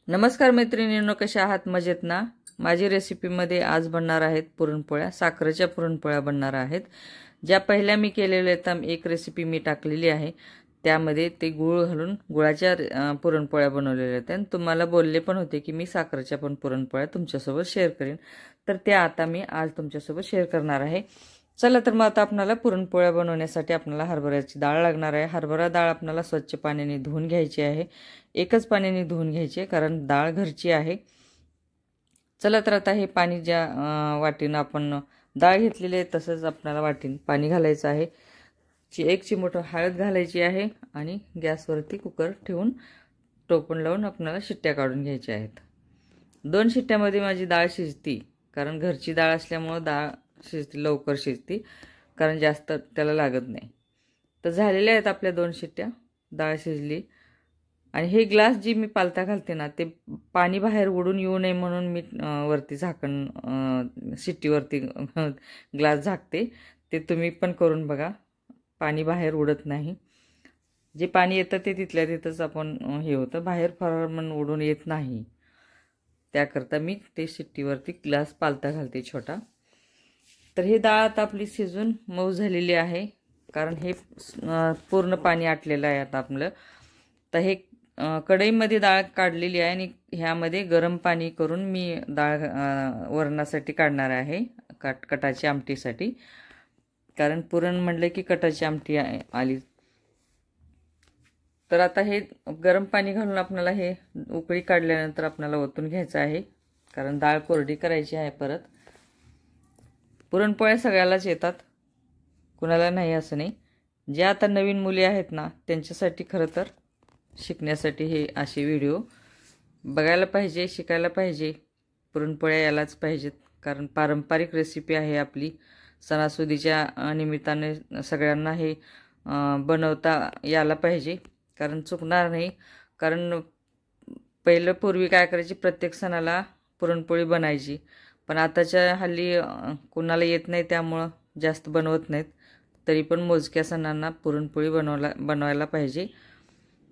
नमस्कार मैत्रिणींनो, कशा आहात? मजेत ना? माझी रेसिपीमध्ये आज बनणार आहेत पुरणपोळ्या. साखरेच्या पुरणपोळ्या बनणार आहेत. ज्या पहिल्या मी केलेल्या आहेत, एक रेसिपी मी टाकलेली आहे, त्यामध्ये ते गूळ घालून गुळाच्या पुरणपोळ्या बनवलेल्या आहेत. आणि तुम्हाला बोलले पण होते की मी साखरेच्या पण पुरणपोळ्या तुमच्यासोबत शेअर करेन, तर त्या आता मी आज तुमच्यासोबत शेअर करणार आहे. चला तर मग आता आपल्याला पुरणपोळ्या बनवण्यासाठी आपल्याला हरभऱ्याची डाळ लागणार आहे. हरभरा डाळ आपल्याला स्वच्छ पाण्याने धुवून घ्यायची आहे. एकच पाण्याने धुवून घ्यायची आहे, कारण डाळ घरची आहे. चला तर आता हे पाणी ज्या वाटीनं आपण डाळ घेतलेली आहे तसंच आपल्याला वाटीनं पाणी घालायचं आहे. एक चिमूट हळद घालायची आहे आणि गॅसवरती कुकर ठेवून टोपण लावून आपल्याला शिट्ट्या काढून घ्यायच्या आहेत. 2 शिट्ट्यामध्ये माझी डाळ शिजती, कारण घरची डाळ असल्यामुळं डाळ शिजती, लवकर शिजती, कारण जास्त त्याला लागत नाही. तर झालेल्या आहेत आपल्या 2 शिट्ट्या, डाळ शिजली. आणि हे ग्लास जी मी पालथा घालते ना, ते पाणी बाहेर उडून येऊ नये म्हणून मी वरती झाकण शिट्टीवरती ग्लास झाकते. ते तुम्ही पण करून बघा, पाणी बाहेर उडत नाही. जे पाणी येतं ते तिथल्या तिथंच आपण हे होतं, बाहेर फार म्हणून उडून येत नाही. त्याकरता मी ते शिट्टीवरती ग्लास पालथा घालते छोटा. तर ही डाळ आता आपली शिजून मऊ झालेली आहे, कारण हे पूर्ण पाणी आटलेलं आहे आता आपलं. तर हे कढईमध्ये डाळ काढलेली आहे आणि ह्यामध्ये गरम पाणी करून मी डाळ वरणासाठी काढणार आहे, कटाची आमटीसाठी. कारण पुरण म्हणलं की कटाची आमटी आली. तर आता हे गरम पाणी घालून आपल्याला हे उकळी काढल्यानंतर आपल्याला ओतून घ्यायचं आहे, कारण डाळ कोरडी करायची आहे परत. पुरणपोळ्या सगळ्यालाच येतात, कुणाला नाही असं नाही. जे आता नवीन मुली आहेत ना, त्यांच्यासाठी खरं तर शिकण्यासाठी हे असे व्हिडिओ बघायला पाहिजे, शिकायला पाहिजे. पुरणपोळ्या यायलाच पाहिजेत, कारण पारंपरिक रेसिपी आहे आपली. सणासुदीच्या निमित्ताने सगळ्यांना हे बनवता यायला पाहिजे, कारण चुकणार नाही. कारण पहिलं पूर्वी काय करायची, प्रत्येक सणाला पुरणपोळी बनायची, पण आताच्या हल्ली कोणाला येत नाही, त्यामुळं जास्त बनवत नाहीत. तरी पण मोजक्या सणांना पुरणपोळी बनवायला पाहिजे.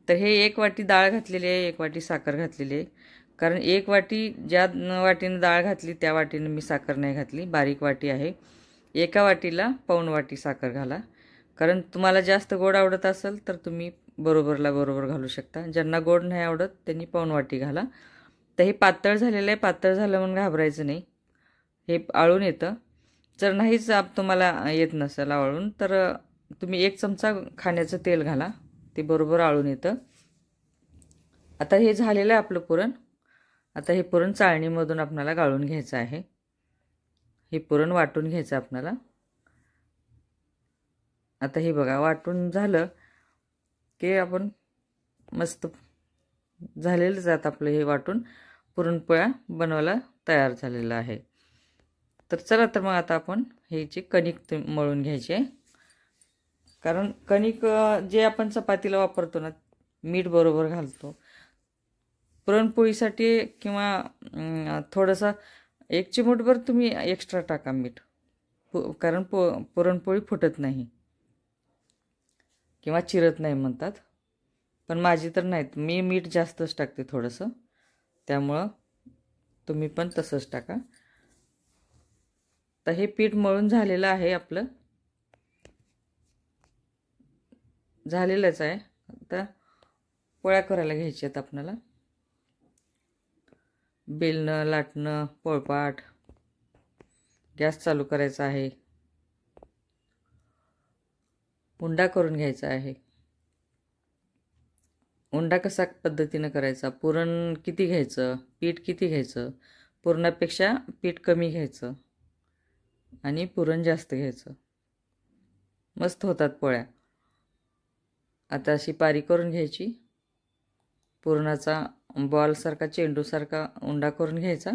तर हे 1 वाटी डाळ घातलेली आहे, 1 वाटी साखर घातलेली आहे. कारण 1 वाटी ज्या वाटीनं डाळ घातली त्या वाटीनं मी साखर नाही घातली, बारीक वाटी आहे. 1 वाटीला पाऊण वाटी साखर घाला. कारण तुम्हाला जास्त गोड आवडत असेल तर तुम्ही बरोबरला बरोबर घालू शकता. ज्यांना गोड नाही आवडत त्यांनी पाऊण वाटी घाला. तर हे पातळ झालेलं आहे, पातळ झालं म्हणून घाबरायचं नाही, हे आळून येतं. जर नाहीच तुम्हाला येत नसेल आळून, तर तुम्ही 1 चमचा खाण्याचं तेल घाला, ते बरोबर आळून येतं. आता हे झालेलं आहे आपलं पुरण. आता हे पुरण चाळणीमधून आपल्याला गाळून घ्यायचं आहे. हे पुरण वाटून घ्यायचं आपल्याला. आता हे बघा वाटून झालं की आपण मस्त झालेलंच आहे आपलं हे वाटून. पुरणपोळ्या बनवायला तयार झालेलं आहे. तर चला तर मग आता आपण हे जे कणिक मळून घ्यायची आहे. कारण कणिक जे आपण चपातीला वापरतो ना, मीठ बरोबर घालतो. पुरणपोळीसाठी किंवा थोडंसं 1 चिमूटभर तुम्ही एक्स्ट्रा टाका मीठ, कारण पुरणपोळी फुटत नाही किंवा चिरत नाही म्हणतात, पण माझी तर नाहीत, मी मीठ जास्तच टाकते थोडंसं, त्यामुळं तुम्ही पण तसंच टाका. तर हे पीठ मळून झालेलं आहे आपलं, झालेलंच आहे. आता पोळ्या करायला घ्यायच्या आहेत आपल्याला. बेलणं, लाटणं, पोळपाट, गॅस चालू करायचा आहे. उंडा करून घ्यायचा आहे. उंडा कसा पद्धतीनं करायचा, पुरण किती घ्यायचं, पीठ किती घ्यायचं, पुरणापेक्षा पीठ कमी घ्यायचं आणि पुरण जास्त घ्यायचं, मस्त होतात पोळ्या. आता अशी पारी करून घ्यायची, पुरणाचा बॉलसारखा, चेंडूसारखा उंडा करून घ्यायचा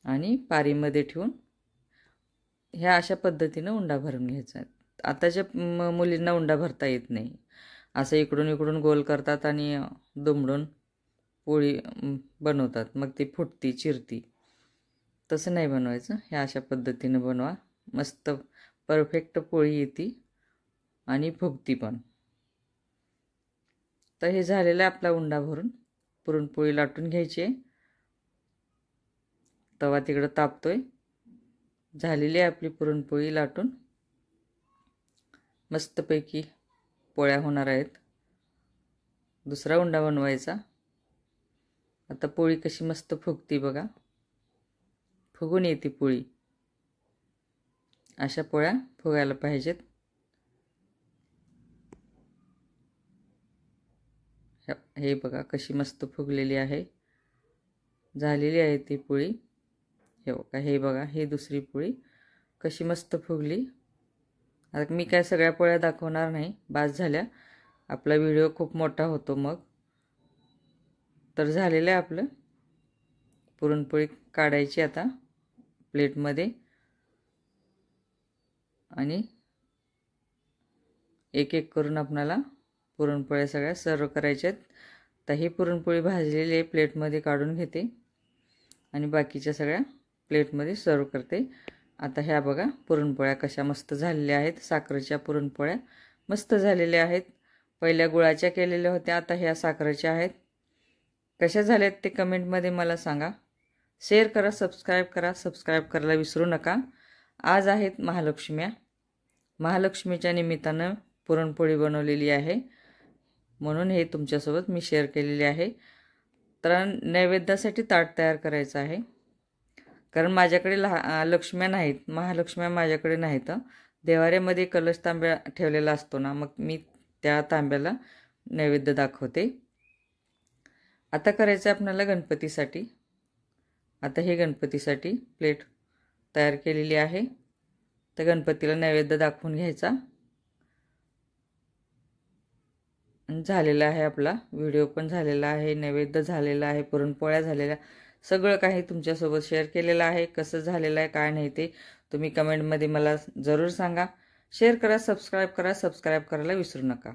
आणि पारीमध्ये ठेवून ह्या अशा पद्धतीनं उंडा भरून घ्यायचा. आताच्या मुलींना उंडा भरता येत नाही, असं इकडून इकडून गोल करतात आणि दुमडून पोळी बनवतात, मग ती फुटती, चिरती. तसं नाही बनवायचं, ह्या अशा पद्धतीनं बनवा, मस्त परफेक्ट पोळी येते आणि फुगती पण. तर हे झालेलं आहे आपला उंडा भरून. पुरणपोळी लाटून घ्यायची आहे. तवा तिकडं तापतोय. झालेली आहे आपली पुरणपोळी लाटून. मस्तपैकी पोळ्या होणार आहेत. दुसरा उंडा बनवायचा. आता पोळी कशी मस्त फुगती बघा. फुगून येते पोळी. अशा पोळ्या फुगायला पाहिजेत. हे बघा कशी मस्त फुगलेली आहे. झालेली आहे ती पोळी. हे बघा हे दुसरी पोळी कशी मस्त फुगली. आता मी काय सगळ्या पोळ्या दाखवणार नाही, बास झाल्या. आपला व्हिडिओ खूप मोठा होतो मग. तर झालेलं आहे आपलं. पुरणपोळी काढायची आता प्लेटमध्ये आणि एक एक करून आपल्याला पुरणपोळ्या सगळ्या सर्व करायच्यात. तर ही पुरणपोळी भाजलेली आहे प्लेटमध्ये काढून घेते आणि बाकीच्या सगळ्या प्लेटमध्ये सर्व करते. आता ह्या बघा पुरणपोळ्या कशा मस्त झालेल्या आहेत. साखरेच्या पुरणपोळ्या मस्त झालेल्या आहेत. पहिल्या गुळाच्या केलेल्या होत्या, आता ह्या साखरेच्या आहेत. कशा झाल्यात ते कमेंटमध्ये मला सांगा. शेअर करा, सबस्क्राईब करा. सबस्क्राईब करायला विसरू नका. आज आहेत महालक्ष्म्या. महालक्ष्मीच्या निमित्तानं पुरणपोळी बनवलेली आहे, म्हणून हे तुमच्यासोबत मी शेअर केलेली आहे. तर नैवेद्यासाठी ताट तयार करायचं आहे, कारण माझ्याकडे लक्ष्म्या नाहीत, महालक्ष्म्या माझ्याकडे नाहीत. देवाऱ्यामध्ये कलश तांब्या ठेवलेला असतो ना, मग मी त्या तांब्याला नैवेद्य दाखवते. आता करायचं आपल्याला गणपतीसाठी. आता हे गणपतीसाठी प्लेट तयार केलेली आहे. तर गणपतीला नैवेद्य दाखवून घ्यायचा. झालेला आहे आपला व्हिडिओ पण झालेला आहे, नैवेद्य झालेला आहे, पुरणपोळ्या झालेल्या, सगळं काही तुमच्यासोबत शेअर केलेलं आहे. कसं झालेलं आहे काय नाही ते तुम्ही कमेंटमध्ये मला जरूर सांगा. शेअर करा, सबस्क्राईब करा. सबस्क्राईब करायला विसरू नका.